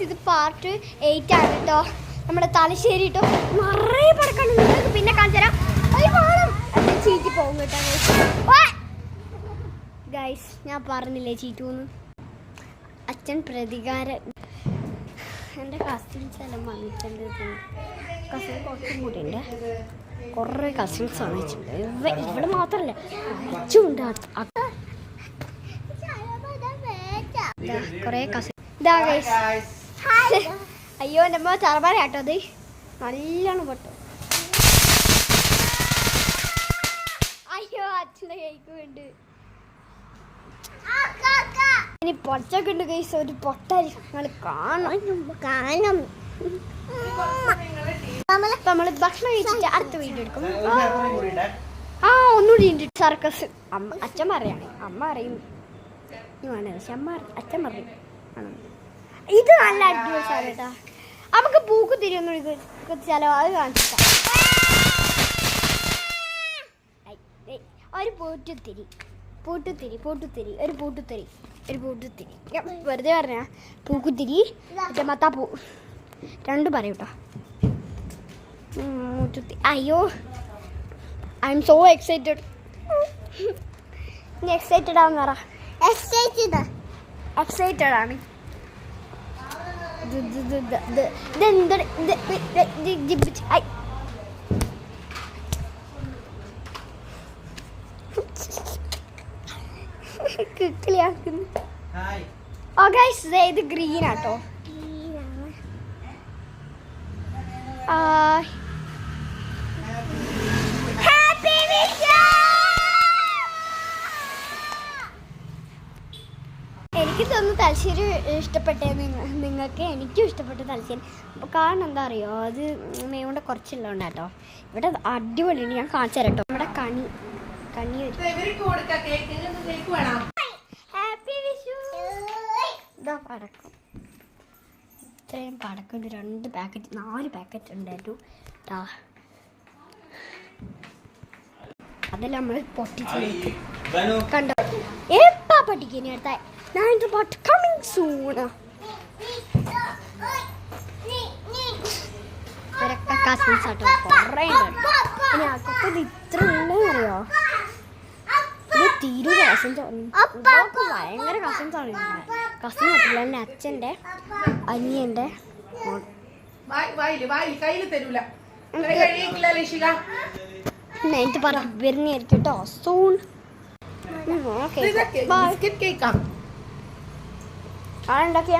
ഇത് പാർട്ട് 8 ആണ് കേട്ടോ. നമ്മുടെ തലശ്ശേരി കേട്ടോ നിറയെ പടക്കാണ്. നിങ്ങൾക്ക് പിന്നെ കാണിച്ചു തരാം. ചീറ്റി പോകും കേട്ടോ ഗൈസ്. ഞാൻ പറഞ്ഞില്ലേ ചീറ്റൂന്ന്. അച്ഛൻ പ്രതികാരം. എൻ്റെ കസിൻസ് എല്ലാം വന്നിട്ടുണ്ട്. കസിൻ കുറച്ചും കൂടി ഉണ്ട്. കുറേ കസിൻസ് ആണ് വെച്ചിട്ടുണ്ട്. ഇവിടെ മാത്രമല്ല അച്ഛനുണ്ട്. കുറേ കസിൻ. ഇതാ ഗൈസ്. അയ്യോ എൻ്റെ അമ്മ ചറപാര കേട്ടോ. അത് നല്ലോണം പൊട്ടോ. അയ്യോ അച്ഛൻ്റെ കൈക്ക് വേണ്ടി ഇനി പൊച്ചൊക്കെ ഉണ്ട് ഗൈസ്. ഒരു പൊട്ടാരി നിങ്ങൾ കാണണം. നമ്മള് ഭക്ഷണം കഴിച്ചിട്ട് അടുത്ത വീഡിയോ എടുക്കും. ഒന്നുകൂടി ഉണ്ട് സർക്കസ്. അച്ഛൻ പറയാണ്. അമ്മ അറിയും പക്ഷെ അച്ഛൻ പറയും. ഇത് നല്ല അടിപൊളി സാധനം കേട്ടാ. നമുക്ക് പൂക്കുത്തിരി ഒന്നും ഇത് ചിലവ് കാണിച്ചിട്ടാ. ഒരു പൂട്ടുത്തിരി വെറുതെ പറഞ്ഞ പൂക്കുത്തിരി മത്താപ്പൂ രണ്ടും പറയും കേട്ടോ. അയ്യോ ഐ എം സോ എക്സൈറ്റഡ്. നീ എക്സൈറ്റഡ് ആണെന്ന് പറ. എക്സൈറ്റഡ് ആണ്. ഇത് ഗ്രീൻ ആട്ടോ. എനിക്ക് തോന്നുന്നു തലശ്ശേരി ഇഷ്ടപ്പെട്ടേ നിങ്ങൾക്ക്. എനിക്കും ഇഷ്ടപ്പെട്ടു തലശ്ശേരി. അപ്പോൾ കാരണം എന്താ അറിയോ, അത് മേവിടെ കുറച്ചുള്ളതുകൊണ്ട് കേട്ടോ. ഇവിടെ അടിപൊളിയുണ്ട്. ഞാൻ കാണിച്ചു തരാം കേട്ടോ. നമ്മുടെ കണി ഇതാ പടക്കം. ഇത്രയും പടക്കം ഉണ്ട്. 4 പാക്കറ്റ് ഉണ്ടായിരുന്നു കേട്ടോ. അതെല്ലാം നമ്മൾ പൊട്ടിച്ച് കണ്ടോ. എപ്പാ പൊട്ടിക്കാൻ അടുത്ത 9 പാർട്ട് കമ്മിങ് സൂൺ. ഇവരൊക്കെ കസിൻസ് ആട്ടോ. കുറേ ഉണ്ട്. പിന്നെ അക്കൊക്കെ ഇത്ര ഉണ്ടെന്ന് അറിയോ. ഇത് തീരൂല. കസിൻസ് ഭയങ്കര കസിൻസ് ആണ്. കസിൻ പറ്റില്ല. എൻ്റെ അച്ഛൻ്റെ അനിയൻ്റെ എനിക്ക് പറ വരുന്നതായിരിക്കും കേട്ടോ സൂൺ. ആളുണ്ടാക്കിയ